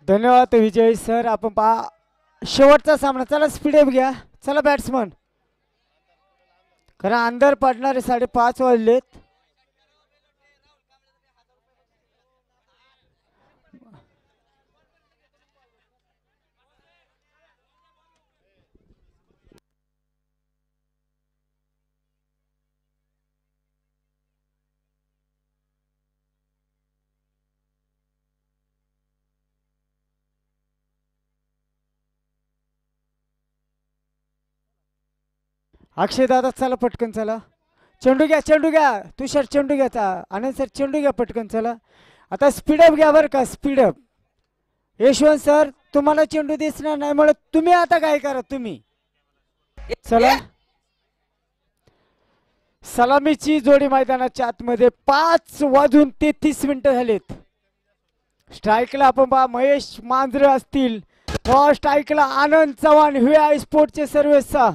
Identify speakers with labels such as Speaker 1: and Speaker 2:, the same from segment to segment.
Speaker 1: धन्यवाद विजय सर. आपण शेवटचा सामना. चला स्पीड अप घ्या. चला बॅट्समन. कारण अंधार पडणारे 5:30 वाजलेत. अक्षय दादा चला पटकन चला. चेंडू घ्या चेंडू घ्या. तुषार चेंडू घ्याचा. आनंद सर चेंडू घ्या पटकन चला. आता स्पीडअप घ्या बरं का. स्पीडअप. यशवंत सर तुम्हाला चेंडू दिसणार नाही म्हणून तुम्ही आता काय करा तुम्ही. चला सलामीची जोडी मैदानाच्या आतमध्ये. 5:33 झालेत. स्ट्राईकला आपण पहा महेश मांजरे असतील. स्ट्राईकला आनंद चव्हाण व्हीआय स्पोर्टचे सर्वेचा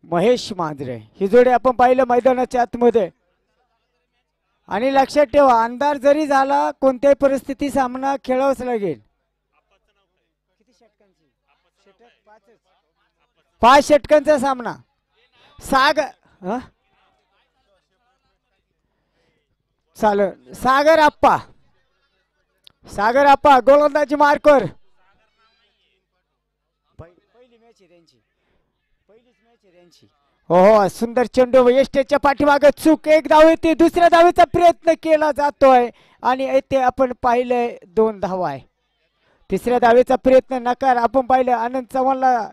Speaker 1: महेश मांजरे. ही जोडी आपण पाहिलं मैदानाच्या आतमध्ये. आणि लक्षात ठेवा अंधार जरी झाला कोणत्याही परिस्थिती सामना खेळावाच लागेल. 5 षटकांचा सामना. सागर आप्पा. सागर आप्पा गोलंदाजी मार्कर. पहिली मॅच आहे त्यांची. पहिलीच मॅच आहे त्यांची. हो सुंदर चेंडू. एस्टेच्या पाठीमागे चूक. एक धाव येते. दुसऱ्या धावेचा प्रयत्न केला जातोय आणि येथे आपण पाहिलंय 2 धावा आहे. तिसऱ्या धावेचा प्रयत्न नकार. आपण पाहिलं आनंद चव्हाणला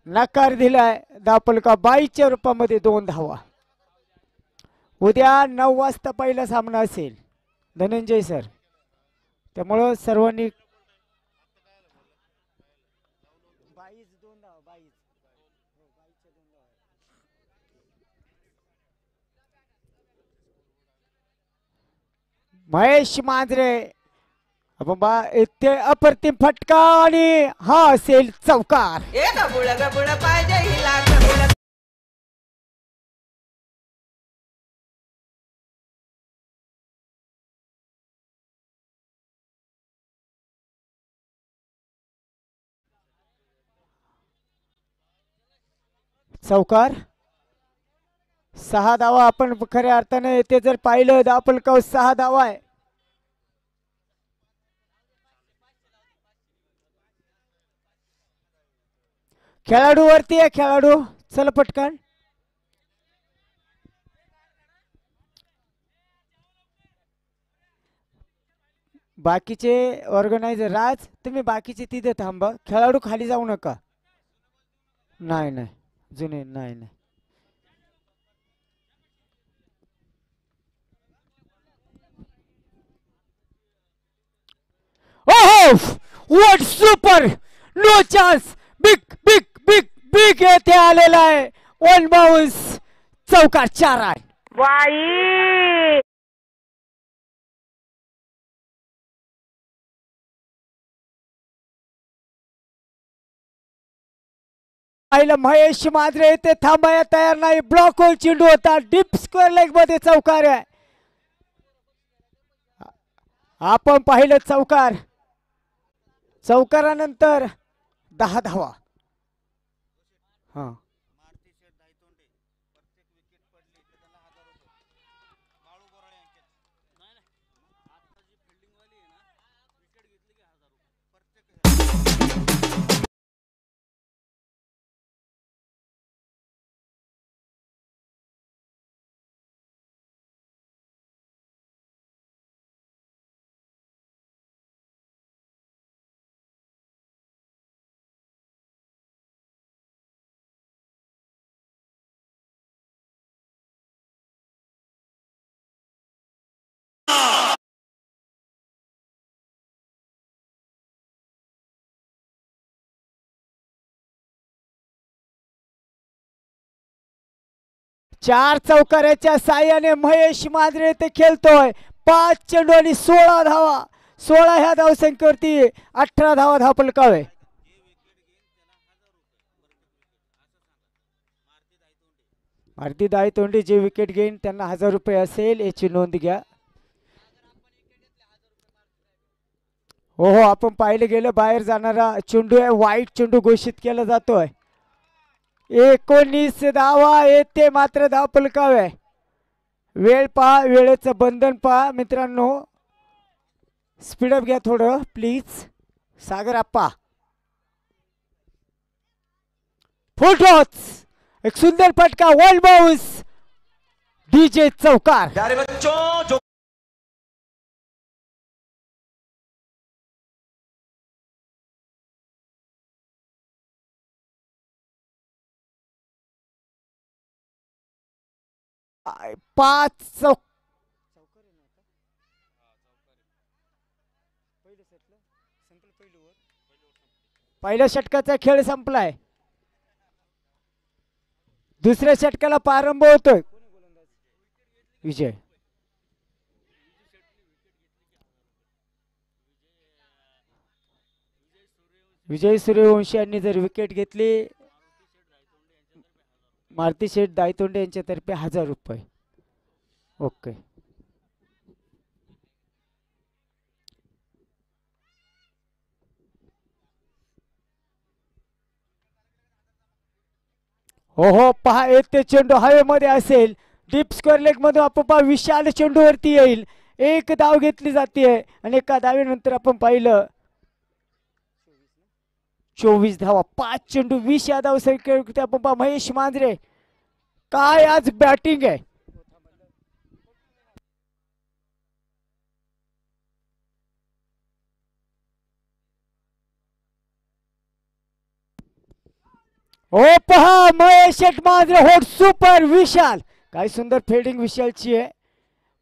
Speaker 1: नकार दिलाय. धावफलका 22च्या रूपामध्ये 2 धावा. उद्या 9 वाजता पहिला सामना असेल धनंजय सर. त्यामुळं सर्वांनी महेश मांजरे आपण बा इथे अप्रतिम फटका आणि हा असेल चौकार. चौकार. 6 धावा. आपण खऱ्या अर्थाने ते जर पाहिलं धावफलकावर 6 धावा आहे. खेळाडू वरती आहे. खेळाडू चल पटकन. बाकीचे ऑर्गनायझर राज तुम्ही बाकीचे तिथे थांबा. खेळाडू खाली जाऊ नका. नाही नाही जुने नाही नाही. What super. No chance. Big big big big येथे आलेला आहे. 1 बाउन्स. चौकार 4 आहे.
Speaker 2: वाई
Speaker 1: पाहिलं महेश मांजरे येथे थांबायला तयार नाही. ब्लॉक होल चेंडू होता. डीप स्क्वेअर लेग मध्ये चौकार आहे. आपण पाहिलं चौकार. चौकारानंतर 10 धावा. हा चार चौकाराच्या साह्याने महेश मांजरे ते खेळतोय. 5 चेंडू आणि 16 धावा. 16 ह्या धावसंख्येवरती 18 धावा धावफलकावे. मारुती दाई तोंडी जे विकेट घेईन त्यांना 1000 रुपये असेल याची नोंद घ्या. हो हो, आपण पाहिलं गेलं बाहेर जाणारा चेंडू आहे, वाईट चेंडू घोषित केला जातोय. 19 धावा येते मात्र धाव फलकावे. वेळ पहा, वेळेचं बंधन पहा मित्रांनो. स्पीडअप घ्या थोडं please. Sagar Appa. Full toss, एक सुंदर फटका, वन बाउंस. डीजे चौकार.
Speaker 3: प्यारे बच्चों जो
Speaker 1: 5 पहिल्या षटकाचा खेळ संपलाय. दुसऱ्या षटकाला प्रारंभ होतोय. विजय विजय सूर्यवंशी यांनी जर विकेट घेतली, मारुती शेठ दायतोंडे यांच्यातर्फे 1000 रुपये. ओके. हो हो, पहा येते चेंडू हवेमध्ये असेल. डीप स्क्वेअर लेग मधून आपण पहा विशाल चेंडू वरती येईल. एक धाव घेतली जाते आणि एका धावेनंतर आपण पाहिलं 24 धावा, 5 चेंडू 20 या धाव संख्येवरती आपण पहा महेश मांजरे. काय आज बॅटिंग आहे. ओ पहा महेश मांजरे होट सुपर. विशाल, काय सुंदर फिल्डिंग विशालची आहे.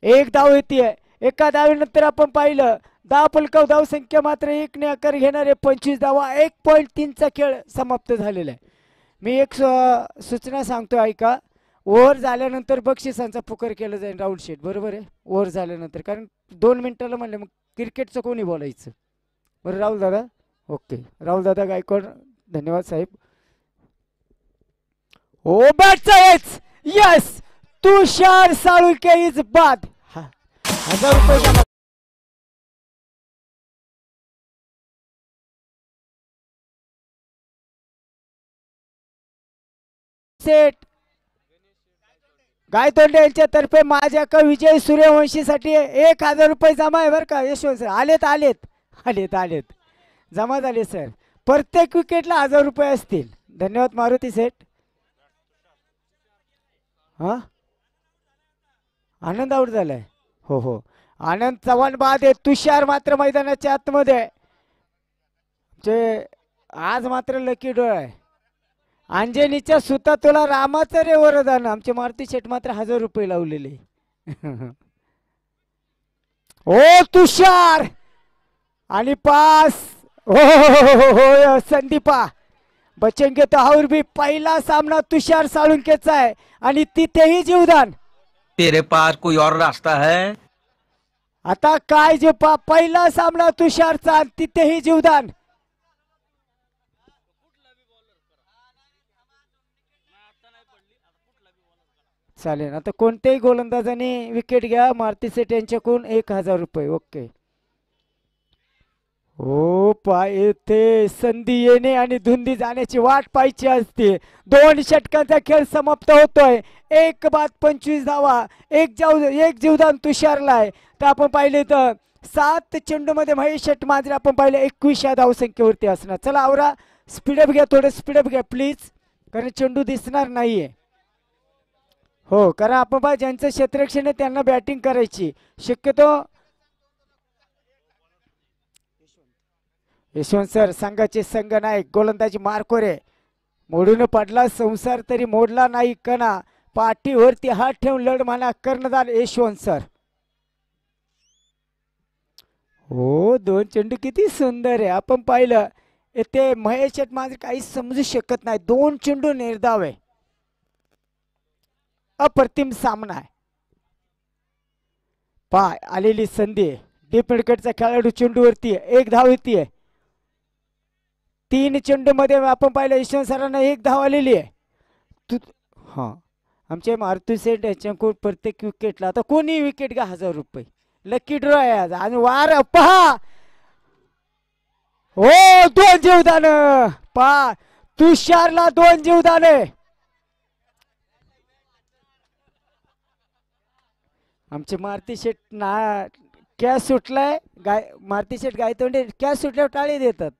Speaker 1: एक धाव येते. एका धावेनंतर आपण पाहिलं धाव फलकाव धाव संख्या मात्र 1 ने आकार घेणारे 25 धावा. 1.3 चा खेळ समाप्त झालेला आहे. मी एक सूचना सांगतो ऐका. ओव्हर झाल्यानंतर बक्षिसांचा पुकार केला जाईल राहुल शेठ, बरोबर आहे. ओव्हर झाल्यानंतर, कारण 2 मिनिटाला म्हणलं मग क्रिकेटचं कोणी बोलायचं. बरं राहुल दादा. ओके, राहुल दादा गायकवाड, धन्यवाद साहेब. ओ बॅटचा एच, यस, तुषार साळुंके इज बाद. 1000 रुपये सेट गायतोंडे यांच्या तर्फे माझ्या का विजय सूर्यवंशीसाठी 1000 रुपये जमा आहे बरं का यशवंत सर. आलेत आलेत आलेत आलेत, जमा झाले सर. प्रत्येक विकेटला 1000 रुपये असतील. धन्यवाद मारुती सेठ. हा, आनंद आउट झालाय. हो हो, आनंद चव्हाण बाद आहे. तुषार मात्र मैदानाच्या आतमध्ये. आज मात्र लकी डॉ आहे. अंजनीच्या सुता तुला रामाचं रे वरदान. आमचे मारुती शेठ मात्र 1000 रुपये लावलेले. ओ तुषार आणि पास. हो संदीपा बचेंगे तो और भी. पहिला सामना तुषार साळुंकेचा आहे आणि तिथेही जीवदान.
Speaker 3: तेरे पास कोई और रास्ता है.
Speaker 1: आता काय जे पहिला सामना तुषारचा, तिथेही जीवदान. चालेल. आता कोणत्याही गोलंदाजाने विकेट घ्या मारुती सेठ यांच्याकडून 1000 रुपये. ओके. हो येथे संधी येणे आणि धुंदी जाण्याची वाट पाहायची असते. 2 षटकांचा खेळ समाप्त होतोय. 1 बाद 25 धावा, एक जीवदान तुषारला आहे. तर आपण पाहिले तर 7 चेंडू मध्ये महेश मांजरे आपण पाहिले 21 या धावसंख्येवरती असणार. चला आवरा, स्पीडअप घ्या, थोडं स्पीडअप घ्या प्लीज, कारण चेंडू दिसणार नाहीये. हो, कारण आपण पहा ज्यांचं क्षेत्ररक्षण आहे त्यांना बॅटिंग करायची शक्यतो. यशवंत सर संघाचे संघ नायक, गोलंदाजी मारकोरे. मोडून पडला संसार तरी मोडला नाही कणा. पाठीवरती हात ठेवून लढ म्हणा कर्णधार यशवंत सर. हो 2 चेंडू किती सुंदर आहे. आपण पाहिलं येथे महेश मांजरे काही समजू शकत नाही. 2 चेंडू निर्धाव आहे. अप्रतिम सामना आहे. पाय आलेली संधी. डीप विकेटचा खेळाडू चेंडूवरती 1 धाव येते. 3 चेंडू मध्ये आपण पाहिलं यशवंत सरांना 1 धाव आलेली आहे. हा, आमचे मारुती सेठ यांच्याकडून प्रत्येक विकेटला आता कोणी विकेट घ्या 1000 रुपये. लकी ड्रॉ आहे आज. आणि वार पहा हो, 2 जीवदान. पा तुषारला 2 जीवदाने. आमचे मारुती शेठ ना कॅश सुटलाय. मारुती शेठ गायतोंडे कॅश सुटल्यावर टाळी देतात.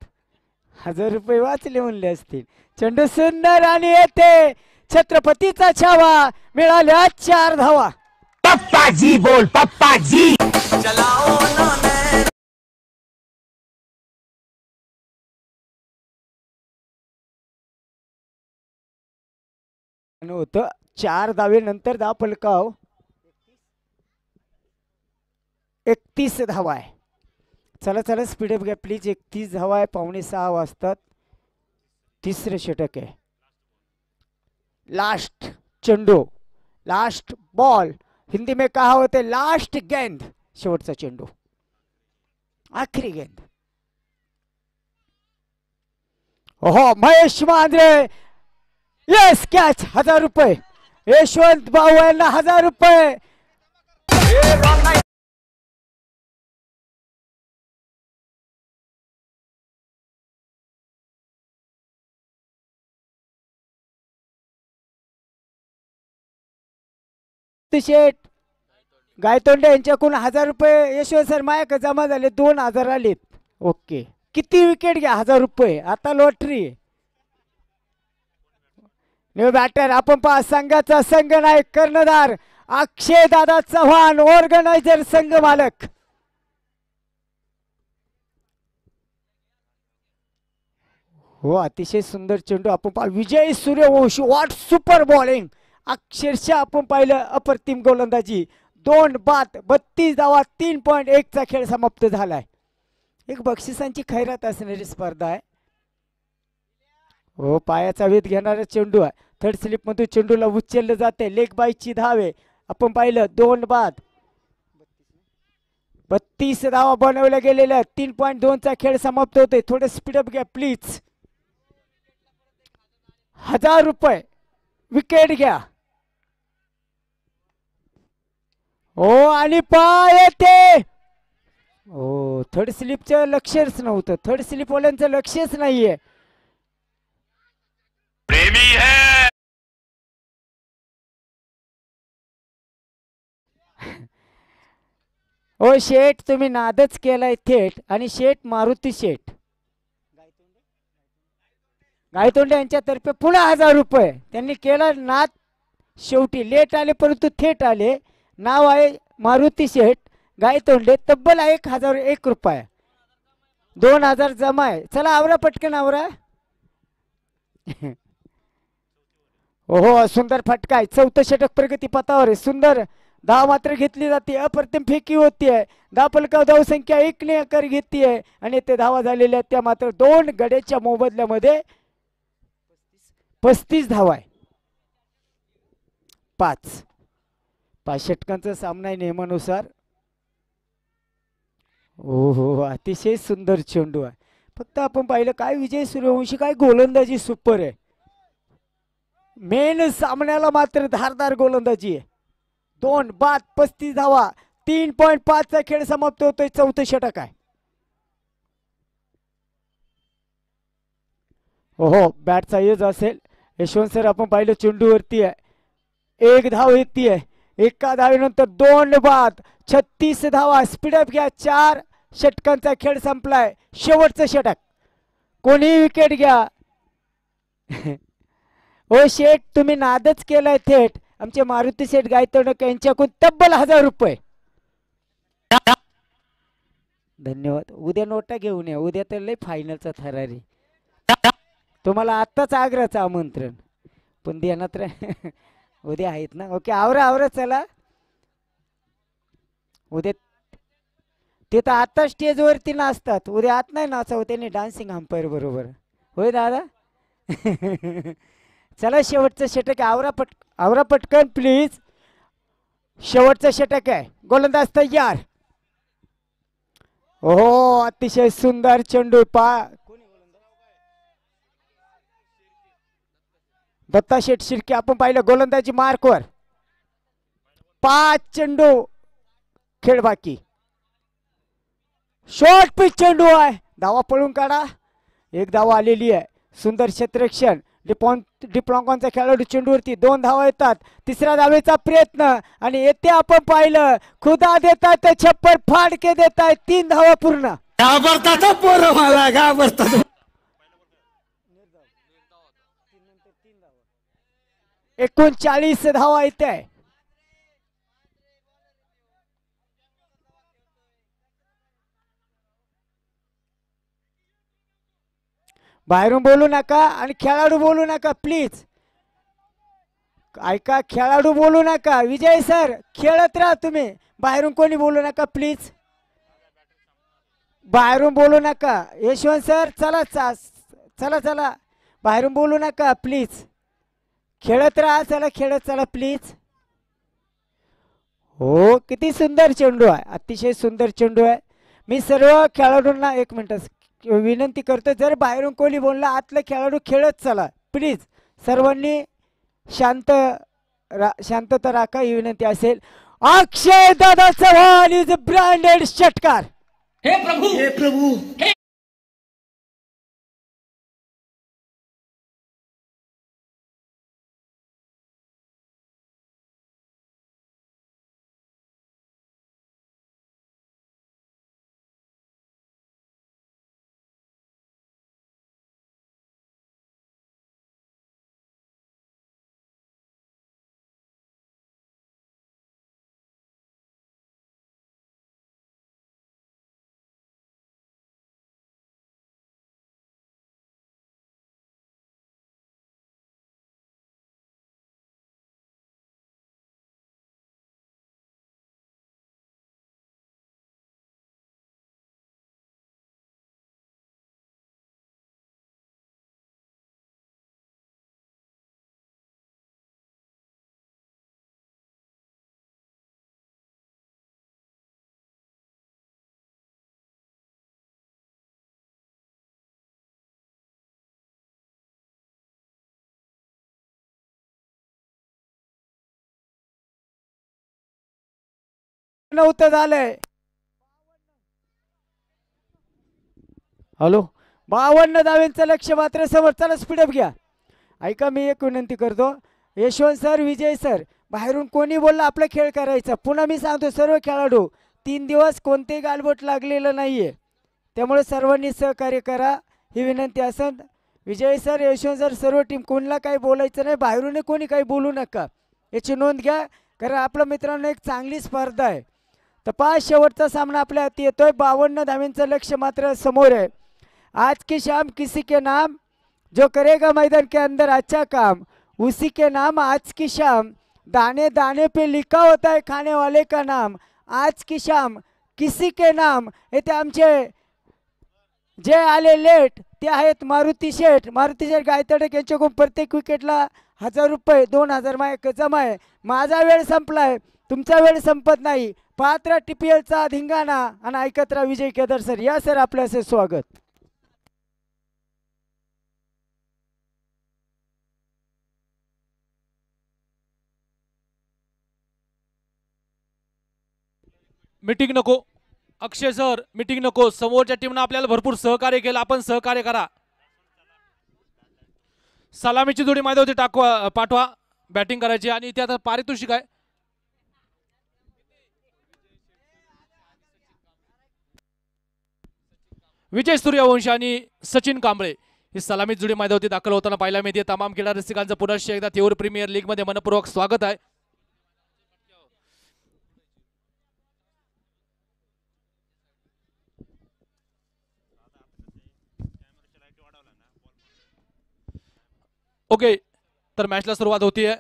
Speaker 1: 1000 रुपये वाचले म्हणले असतील. चेंडू सुंदर आणि येते छत्रपतीचा छावा. मिळाल्या 4 धावा.
Speaker 3: पप्पा जी बोल पप्पा जी.
Speaker 1: होतं 4 धावे नंतर 10 फलकाव. 31 धावा आहे. चला चला स्पीडअप घ्या प्लीज. 31 धावा आहे. 5:45 वाजतात. तिसरे षटक आहे. लास्ट चेंडू, लास्ट बॉल. हिंदी में कहावत है लास्ट गेंद. शेवटचा चेंडू, आखरी गेंद. ओहो, महेश मांजरे. Yes catch. 1000 रुपये. यशवंत भाऊ यांना 1000 रुपये. शेठ गायतोंडे यांच्याकडून 1000 रुपये यशवंत सर मायाक जमा झाले. 2000 आलेत. ओके. किती विकेट घ्या? 1000 रुपये. आता लॉटरी. New batter. आपण पहा संघाचा संघ नायक कर्णधार अक्षय दादा चव्हाण, ऑर्गनायझर संघ मालक. हो, अतिशय सुंदर चेंडू. आपण पहा Vijay Suryavanshi. What super bowling. अक्षरशः आपण पाहिलं अप्रतिम गोलंदाजी. 2 बाद 32 धावा. 3.1 चा खेळ समाप्त झालाय. एक बक्षिसांची खैरात असणारी स्पर्धा आहे. हो, पायाचा वेध घेणारा चेंडू आहे. थर्ड स्लिप मधून चेंडूला उचललं जाते. लेग बाईची धावे आपण पाहिलं. 2 बाद 32 धावा बनवल्या गेलेल्या. 3.2 चा खेळ समाप्त होतोय. थोडं स्पीडअप घ्या प्लीज. 1000 रुपये. विकेट घ्या. हो, आणि पाय येते. हो, थर्ड स्लिपचं लक्षच नव्हतं. थर्ड स्लिप वाल्यांचं लक्षच नाहीये.
Speaker 3: प्रेमी है.
Speaker 1: हो शेठ, तुम्ही नादच केलाय थेट. आणि शेठ मारुती शेठ गायतोंडे यांच्यातर्फे पुन्हा 1000 रुपये. त्यांनी केला नाद. शेवटी लेट आले परंतु थेट आले. नाव आहे मारुती शेठ गायतोंडे. तब्बल 1001 रुपये. 2000 जमा आहे. चला आवरा पटकन आवरा. ओहो, सुंदर फटका आहे. 4थं षटक प्रगती पथावर आहे. सुंदर धाव मात्र घेतली जाते. अप्रतिम फेकी होतीये. 10 फलकाव धावसंख्या 1 ने आकार घेतीये. आणि ते धावा झालेल्या त्या मात्र 2 गड्याच्या मोबदल्यामध्ये 35 धावा आहे. 5 षटकांचा सामना आहे नियमानुसार. हो, अतिशय सुंदर चेंडू आहे. फक्त आपण पाहिलं काय विजय सूर्यवंशी, काय गोलंदाजी सुपर आहे. मेन सामन्याला मात्र धारदार गोलंदाजी आहे. 2 बाद 35 धावा. 3.5 चा खेळ समाप्त होतोय. 4थं षटक आहे. हो, बॅटचा यूज असेल. यशवंत सर आपण पाहिलं चेंडूवरती आहे. 1 धाव येते. एका धावेनंतर 2 बाद 36 धावा. स्पीडअप घ्या. 4 षटकांचा खेळ संपलाय. शेवटचं षटक. कोणी विकेट घ्या. हो शेठ, तुम्ही नादच केलाय थेट. आमचे मारुती शेठ गायतोंडे यांच्याकडून तब्बल 1000 रुपये. धन्यवाद. उद्या नोटा घेऊन या. उद्या तर लय फायनलचा थरारी. तुम्हाला आत्ताच आग्र्याचं आमंत्रण पण देण्यात उद्या आहेत ना. ओके, आवरा आवरा चला. उद्या ते तर आता स्टेजवरती नाचतात. उद्या आत नाही नाचावं त्यांनी डान्सिंग अंपायर बरोबर. होय दादा. चला शेवटचं षटक आहे. आवरा पटकन प्लीज. शेवटचं षटक आहे. गोलंदाज तयार. हो, अतिशय सुंदर चेंडू. दत्ता शेठ शिर्के आपण पाहिलं गोलंदाजी मार्कवर. 5 चेंडू खेळ बाकी. शॉर्ट पिच चेंडू आहे. धावा पळून काढा. एक धावा आलेली आहे. सुंदर क्षेत्ररक्षण. डिप्लॉन्कॉनचा खेळाडू चेंडूवरती 2 धावा येतात. तिसऱ्या धावेचा प्रयत्न आणि येथे आपण पाहिलं खुदा देतात छप्पर फाडके देत आहेत. 3 धावा पूर्ण.
Speaker 4: घाबरतात पोरं मला घाबरतात.
Speaker 1: 39 धावा येते आहे. बाहेरून बोलू नका आणि खेळाडू बोलू नका प्लीज. ऐका, खेळाडू बोलू नका. विजय सर खेळत राहा तुम्ही. बाहेरून कोणी बोलू नका प्लीज. बाहेरून बोलू नका. यशवंत सर चला चला चला. बाहेरून बोलू नका प्लीज. खेळत राहा. चला खेळत चला प्लीज. हो, किती सुंदर चेंडू आहे. अतिशय सुंदर चेंडू आहे. मी सर्व खेळाडूंना 1 मिनिट विनंती करतो, जर बाहेरून कोणी बोलला आतले खेळाडू खेळत चला प्लीज. सर्वांनी शांतता राखा ही विनंती असेल. अक्षय दादा चव्हाण इज ब्रँडेड षटकार.
Speaker 4: हे प्रभू
Speaker 1: नव्हतं झालंय. हॅलो, 52 धावेंचं लक्ष्य मात्र समोर. चला स्पीडअप घ्या. ऐका, मी एक विनंती करतो. यशवंत सर, विजय सर, बाहेरून कोणी बोलला आपला खेळ करायचा. पुन्हा मी सांगतो सर्व खेळाडू 3 दिवस कोणतेही गालबोट लागलेलं नाहीये, त्यामुळे सर्वांनी सहकार्य करा ही विनंती असेल. विजय सर, यशवंत सर, सर्व टीम कोणाला काही बोलायचं नाही. बाहेरून कोणी काही बोलू नका याची नोंद घ्या, कारण आपल्या मित्रांनो एक चांगली स्पर्धा आहे. तर 5 शेवटचा सामना आपल्या हाती येतोय. 52 धावेंचं लक्ष्य मात्र समोर आहे. आज की शाम किसी के नाम, जो करेगा मैदान के अंदर अच्छा काम उसी के नाम आज की शाम. दाने दाने पे लिखा होता है खाने वाले का नाम. आज की शाम किसी के नाम. येथे आमचे जे आले लेट ते आहेत मारुती शेठ. मारुती शेठ गायतडक यांच्याकडून प्रत्येक विकेटला 1000 रुपये 2000 जमा आहे. माझा वेळ संपलाय, तुमचा वेळ संपत नाही. पात्र TPLचा धिंगाणा आणि ऐकत राहा विजय केदार सर. या सर, आपलं असे स्वागत.
Speaker 5: मीटिंग नको. अक्षय सर, मीटिंग नको. समोरच्या टीमनं आपल्याला भरपूर सहकार्य केलं, आपण सहकार्य करा. सलामीची जोडी मैदानावरती पाठवा. बॅटिंग करायची आणि ते आता पारितोषिक आहे. विजय सूर्यवंशी आणि सचिन कांबळे ही सलामी जोडी मैदानावरती दाखल होताना पाहायला मिळते. तमाम क्रीडा रसिकांचं पुनश्च एकदा तेऊर प्रीमियर लीग मध्ये मनपूर्वक स्वागत आहे. ओके, तर मॅचला सुरुवात होतीये.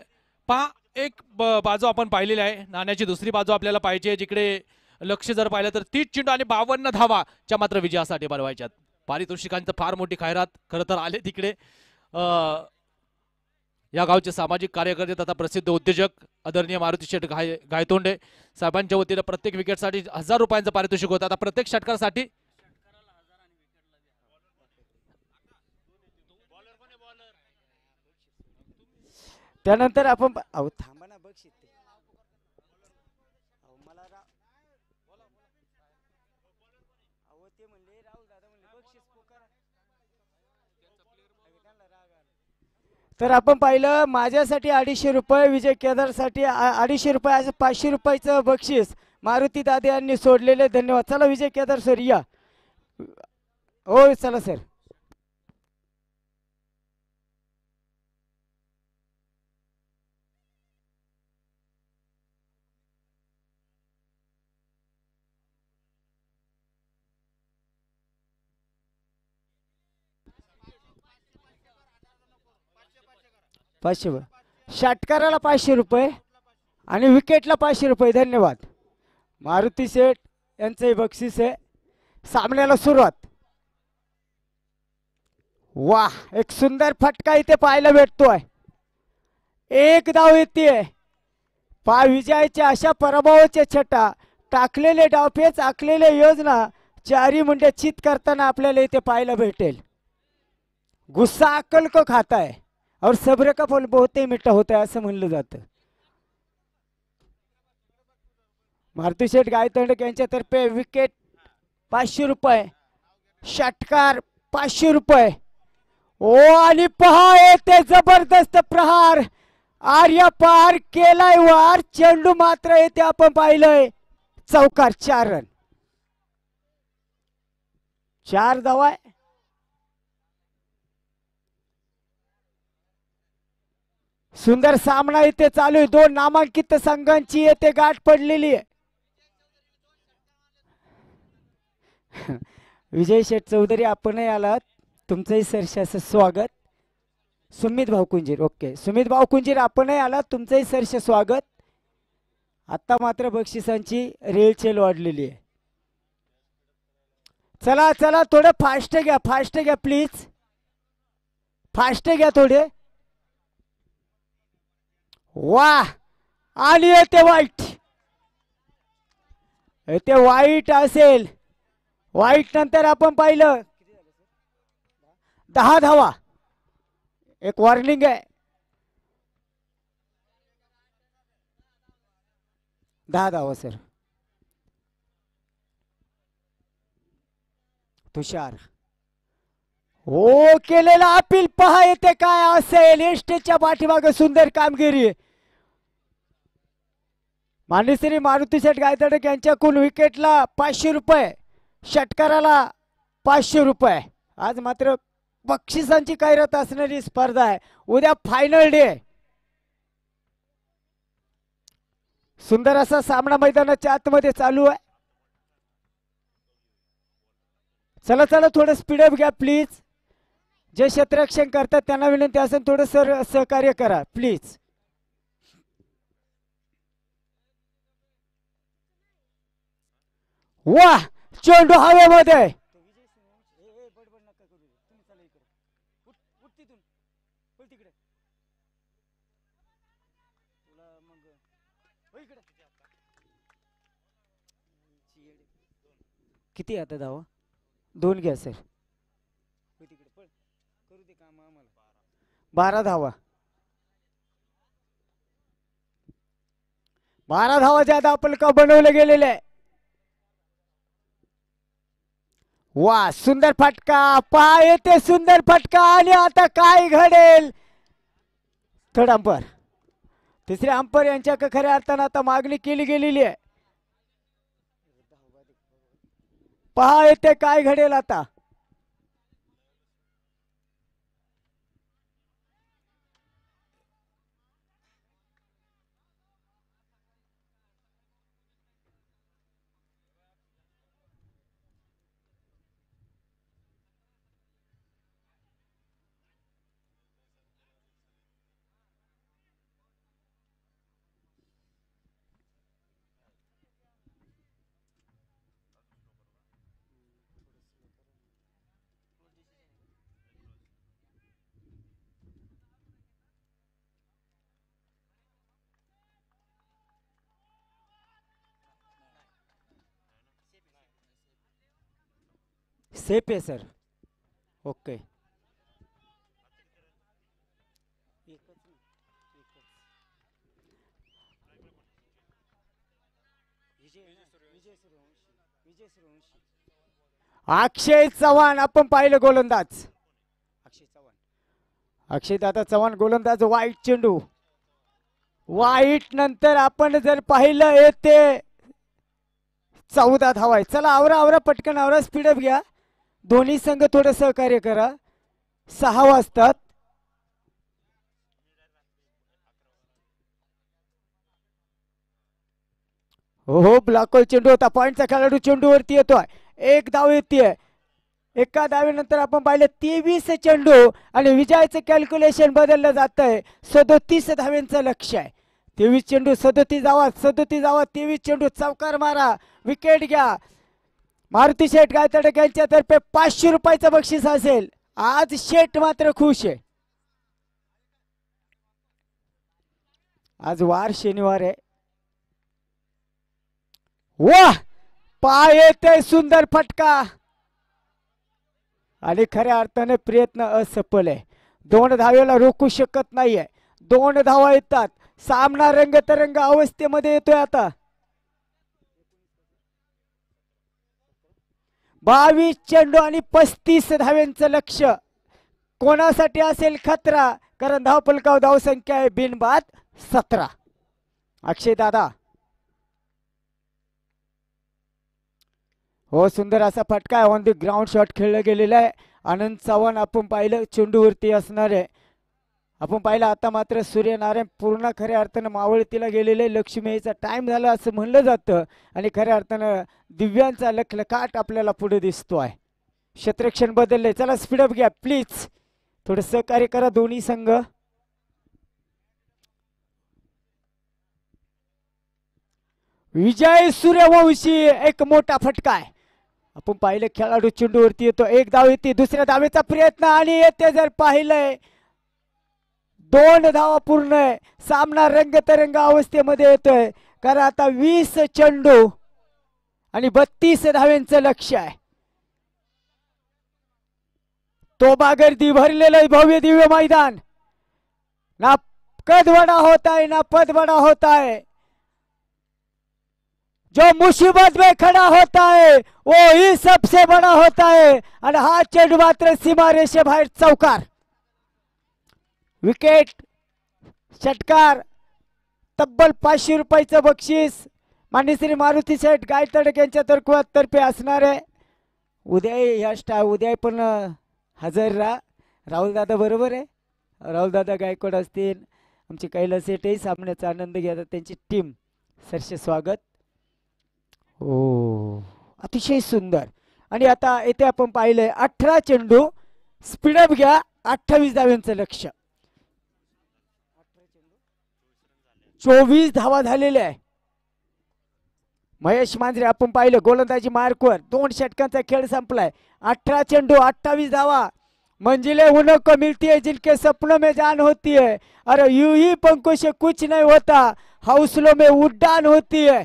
Speaker 5: पहा, एक बाजू आपण पाहिलेली आहे, नाण्याची दुसरी बाजू आपल्याला पाहिजे, जिकडे लक्ष जर पाहिलं तर 30 चेंडू आणि 52 धावाच्या मात्र विजयासाठी बनवायच्यात. पारितोषिकांचं फार मोठी खैरात खरं तर आले तिकडे. या गावचे सामाजिक कार्यकर्ते तथा प्रसिद्ध उद्योजक आदरणीय मारुती शेठ गायतोंडे साहेबांच्या वतीने प्रत्येक विकेटसाठी 1000 रुपयांचं पारितोषिक होतं. आता प्रत्येक षटकारासाठी
Speaker 1: त्यानंतर आपण थांबा ना, बक्षीस मला ते म्हणले राहुल दादा म्हणले तर आपण पाहिलं माझ्यासाठी 250 रुपये, विजय केदारसाठी 250 रुपये, असं 500 रुपयाचं बक्षीस मारुती दादा यांनी सोडलेले. धन्यवाद. चला विजय केदार सर या. हो चला सर. पाचशे षटकाराला 500 रुपये आणि विकेटला 500 रुपये. धन्यवाद. मारुती शेठ यांचंही बक्षीस आहे. सामन्याला सुरुवात. वाह, एक सुंदर फटका इथे पाहायला भेटतोय. एक धाव येते. विजयाच्या अशा पराभवाच्या छटा, टाकलेले डावपेच, आखलेले योजना, चारी मुंडे चित करताना आपल्याला इथे पाहायला भेटेल. गुस्सा अक्कल को खाता है और सब्र का फल बहुत ही मीठा होता है असं म्हणलं जातं. मारुती शेठ गायतोंडे यांच्यातर्फे विकेट 500 रुपये, षटकार 500 रुपये. ओ आणि पहा येते जबरदस्त प्रहार, आर्या पार केलाय वार. चेंडू मात्र येते आपण पाहिलंय चौकार. 4 रन, 4 धावा. सुंदर सामना इथे चालू आहे. 2 नामांकित संघांची येथे गाठ पडलेली आहे. विजय शेठ चौधरी आपणही आलात, तुमचंही सरसे स्वागत. सुमित भाऊकुंजीर, ओके सुमित भाऊकुंजीर आपणही आलात, तुमचंही सरसे स्वागत. आता मात्र बक्षिसांची रेलचेल वाढलेली आहे. चला चला थोडं फास्ट घ्या, फास्ट घ्या प्लीज, फास्ट घ्या थोडे. वाह, आणि येते वाईट, येते वाईट असेल. वाईट नंतर आपण पाहिलं 10 धावा. एक वॉर्निंग आहे. 10 धावा सर. तुषार हो केलेला अपील पहा येते काय असेल. एसटीच्या पाठीमागे सुंदर कामगिरी. मान्यश्री मारुती शेठ गायतडक यांच्याकडून विकेटला 500 रुपये, षटकाराला 500 रुपये. आज मात्र बक्षिसांची कैरत असणारी स्पर्धा आहे. उद्या फायनल डे. सुंदर असा सामना मैदानाच्या आतमध्ये चालू आहे. चला चला थोडं स्पीडअप घ्या प्लीज. जे क्षेत्ररक्षण करतात त्यांना विनंती असेल थोडं सहकार्य करा प्लीज. वाह, चेंडू हवेमध्ये. किती आता धावा? 2 घ्या सर. 12 धावा. 12 धावा ज्यादा आपण का बनवले गेलेले आहे. वा, सुंदर फटका पहा येते, सुंदर फटका. आणि आता काय घडेल. थर्ड अंपायर, तिसरे अंपायर यांच्या खऱ्या अर्थानं आता मागणी केली गेलेली आहे. पहा येते काय घडेल आता. सेफ आहे सर. ओके. अक्षय चव्हाण आपण पाहिलं गोलंदाज. अक्षयदादा चव्हाण गोलंदाज वाईट चेंडू. वाईट नंतर आपण जर पाहिलं येते 14 धावा आहे. चला आवरा आवरा पटकन आवरा स्पीडअप घ्या. दोन्ही संघ थोडं सहकार्य करा. 6 वाजतात. हो ब्लॉकल चेंडू होता. पॉइंटचा खेळाडू चेंडूवरती येतोय. एक धाव येते. एका धावेनंतर आपण पाहिलं 23 चेंडू आणि विजयाचं कॅल्क्युलेशन बदललं जात आहे. 37 धावेंचं लक्ष आहे. 23 चेंडू 37 धावा 37 धावा 23 चेंडू. चौकार मारा. विकेट घ्या. मारुती शेठ गायतडक यांच्यातर्फे 500 रुपयाचं बक्षीस असेल. आज शेठ मात्र खुश आहे. आज वार शनिवार आहे. वाह पाय येते सुंदर फटका आणि खऱ्या अर्थाने प्रयत्न असफल आहे. 2 धावेला रोखू शकत नाहीये. 2 धावा येतात. सामना रंगतरंग अवस्थेमध्ये येतोय आता. 22 चेंडू आणि 35 धाव्यांचं लक्ष. कोणासाठी असेल खतरा कारण धावफलकावर धावसंख्या आहे बिनबाद 17. अक्षय दादा हो सुंदर असा फटका आहे. ऑन द ग्राउंड शॉट खेळला गेलेला आहे. आनंद चव्हाण आपण पाहिलं चेंडूवरती असणार आहे. आपण पाहिलं आता मात्र सूर्यनारायण पूर्ण खऱ्या अर्थानं मावळतीला गेलेले. लक्ष्मीचा टाइम झाला असं म्हणलं जातं आणि खऱ्या अर्थानं दिव्यांचा लखलखाट आपल्याला पुढे दिसतोय. क्षेत्ररक्षण बदलले. चला स्पीडअप घ्या प्लीज. थोडं सहकार्य करा दोन्ही संघ. विजय सूर्यवंशी एक मोठा फटका आहे. आपण पाहिलं खेळाडू चेंडूवरती येतो. एक धाव येते. दुसऱ्या धावेचा प्रयत्न आणि येते जर पाहिलंय 2 धावा पूर्ण आहे. सामना रंगतरंग अवस्थेमध्ये येतोय कारण आता 20 चेंडू आणि 32 धाव्यांचं लक्ष आहे. तो बागर्दी भरलेलं भव्य दिव्य मैदान. ना कद बड़ा होता है ना पद बड़ा होता है. जो मुसीबत में खड़ा होता है वो ही सबसे बड़ा होता है. आणि हा चेंडू मात्र सीमा रेषेबाहेर चौकार. विकेट षटकार. तब्बल 500 रुपयाचं बक्षीस माननीय श्री मारुती शेठ गायतडक यांच्या तर्फे असणार आहे. उद्या पण हजर राहा. राहुल दादा बरोबर आहे. राहुल दादा गायकवाड असतील. आमचे कैलास शेठही सामन्याचा आनंद घेतात. त्यांची टीम सरसे स्वागत. हो अतिशय सुंदर. आणि आता येथे आपण पाहिलंय 18 चेंडू. स्पीडअप घ्या. 28 धाव्यांचं लक्ष. 24 धावा झालेल्या आहे. महेश मांजरे आपण पाहिलं गोलंदाजी मार्कवर 2 षटकांचा खेळ संपलाय. 18 चेंडू 28 धावा. मंजिलें उन्हों को मिलती है जिनके सपनों में जान होती है. अरे यूं ही पंखों से कुछ नहीं होता हौसलों में उड्डाण होती है.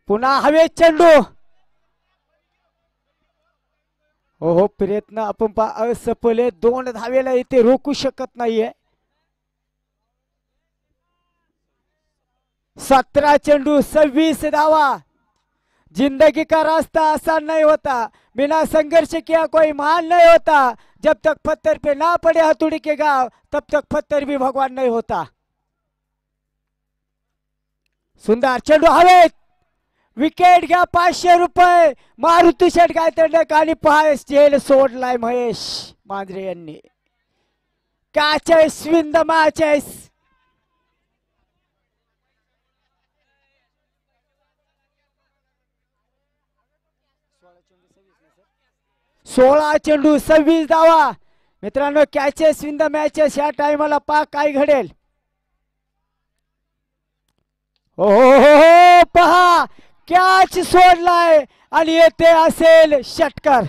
Speaker 1: पुन्हा हवे चेंडू. हो प्रयत्न आपण असफल आहे. 2 धावेला इथे रोखू शकत नाहीये. 17 चेंडू 26 धावा. जिंदगी का रास्ता आसान नहीं होता. बिना संघर्ष किया कोई महान नहीं होता. जब तक पत्थर पे ना पड़े हथौड़ी के घाव तब तक पत्थर भी भगवान नहीं होता. सुंदर चेंडू हवेत. विकेट घ्या. 500 रुपये. मारुती शेठ गायतडक आणि पहा स्टेल सोडलाय महेश मांजरे यांनी. Catches win the matches. 16 चेंडू 26 धावा. मित्रांनो कॅचेस विन द मॅचेस या टाइमला पहा काय घडेल. हो पहा कॅच सोडलाय आणि येथे असेल षटकार.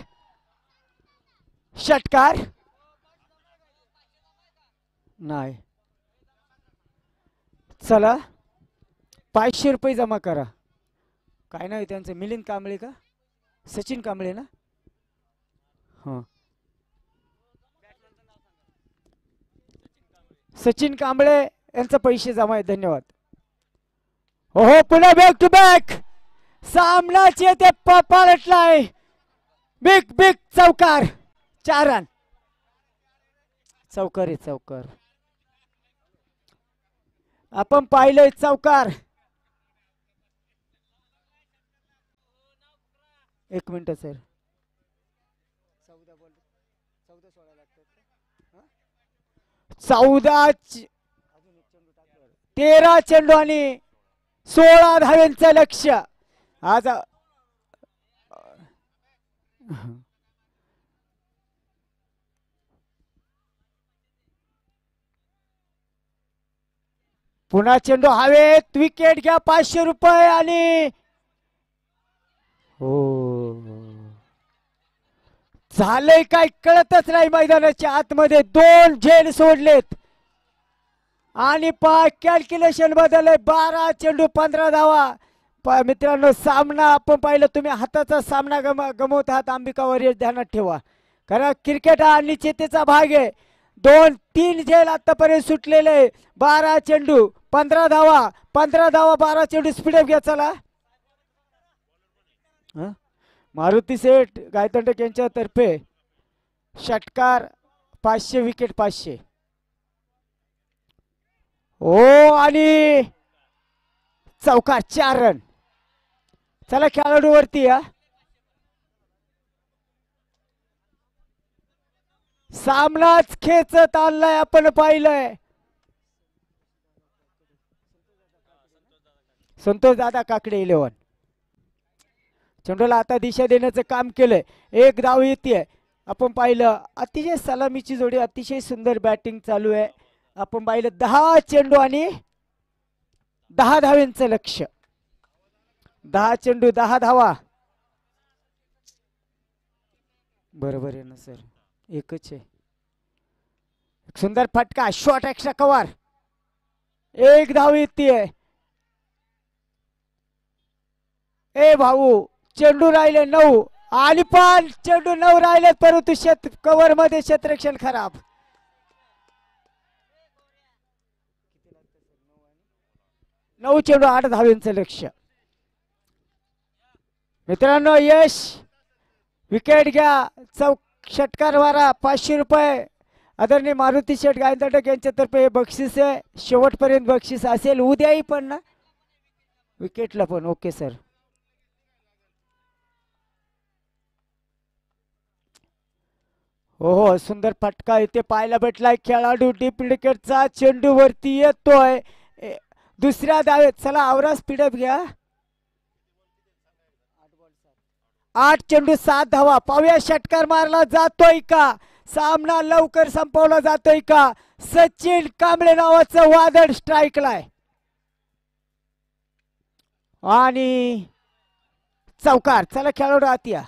Speaker 1: षटकार नाही. चला 500 रुपये जमा करा. काय नाही त्यांचं मिलिंद कांबळे का सचिन कांबळे ना. हा सचिन कांबळे यांचे पैसे जमा आहे. धन्यवाद. हो पुन्हा बॅक टू बॅक. सामनाचे ते पालटलाय. बिग बिग चौकार 4 रन. चौकार आहे चौकार. आपण पाहिलंय चौकार. 1 मिनिट सर. 14 13 चेंडू आणि 16 धाव्यांचं लक्ष्य. आज पुन्हा चेंडू हवेत. विकेट घ्या 500 रुपये. आणि हो झालंय काय कळतच नाही. मैदानाच्या आतमध्ये 2 झेल सोडलेत आणि कॅल्क्युलेशन बदलय. 12 चेंडू 15 धावा. मित्रांनो सामना आपण पाहिलं. तुम्ही हाताचा सामना गमवत आहात अंबिकावर हे ध्यानात ठेवा. कारण क्रिकेट हा निश्चितीचा भाग आहे. 2-3 झेल आतापर्यंत सुटलेले. 12 चेंडू 15 धावा. 15 धावा 12 चेंडू. स्पीडअप घ्या चला. मारुती सेठ गायतंडक यांच्या तर्फे षटकार 500 विकेट 500. हो आणि चौकार 4 रन. चला खेळाडू वरती या. सामनाच खेचत आणलाय आपण पाहिलंय. संतोष दादा काकडे 11. चेंडूला आता दिशा देण्याचं काम केलंय. 1 धाव येते. आपण पाहिलं अतिशय सलामीची जोडी. अतिशय सुंदर बॅटिंग चालू आहे. आपण पाहिलं 10 चेंडू आणि 10 धाव्यांचं लक्ष्य. 10 चेंडू 10 धावा. बरोबर आहे ना सर. एकच आहे. सुंदर फटका. Short extra cover. 1 धाव येते. ए भाऊ चेंडू राहिले 9 आणि पण चेंडू 9 राहिले परंतु कव्हर मध्ये क्षेत्ररक्षण खराब. 9 चेंडू 8 धाव्यांचं लक्ष्य. मित्रांनो यश विकेट घ्या. षटकार मारा 500 रुपये. आदरणीय मारुती शेठ गायतंडक यांच्यातर्फे बक्षीस आहे. शेवटपर्यंत बक्षीस असेल. उद्याही पण ना विकेटला पण. Okay sir. हो हो सुंदर फटका इथे पाहायला भेटलाय. खेळाडू डीप विकेटचा चेंडू वरती येतोय. दुसऱ्या धावेत. चला आवरा स्पीडअप घ्या. 8 चेंडू 7 धावा. पाहूया षटकार मारला जातोय का. सामना लवकर संपवला जातोय का. सचिन कांबळे नावाचं वादळ स्ट्राईकलाय आणि चौकार. चला खेळाडू आत या.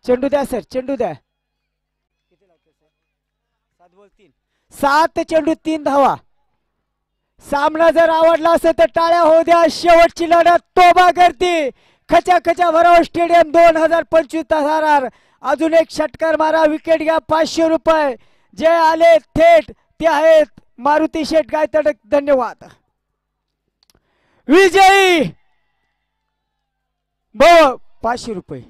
Speaker 1: चेंडू द्या सर. चेंडू द्या. 7 चेंडू 3 धावा. सामना जर आवडला असेल तर टाळ्या होऊ द्या. शेवटची लढत तोबा गर्दी. खचा खचा भराव स्टेडियम 2025 अजून एक षटकार मारा. विकेट घ्या 500 रुपये. जे आले थेट ते आहेत मारुती शेठ गायतंडक. धन्यवाद. विजयी 500 रुपये.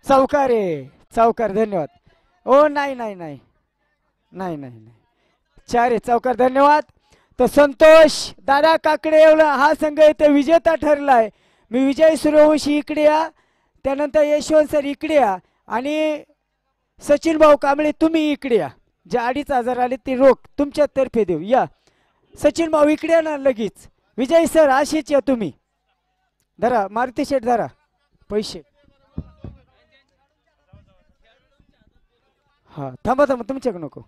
Speaker 1: चौकार आहे. चौकार. धन्यवाद. ओ नाही नाही नाही नाही नाही नाही 4 आहे चौकार. धन्यवाद. तर संतोष दादा काकडे हा संघ इथे विजेता ठरलाय. मी विजय सूर्यवंशी इकडे या. त्यानंतर यशवंत सर इकडे या. आणि सचिन भाऊ कांबळे तुम्ही इकडे या. जे 2,500 आले ते रोख तुमच्या तर्फे देऊ. या सचिन भाऊ इकडे या ना लगेच. विजय सर अशीच या तुम्ही. धरा मारुती शेठ धरा पैसे. हा थांबा थांबा तुमच्याकडे नको.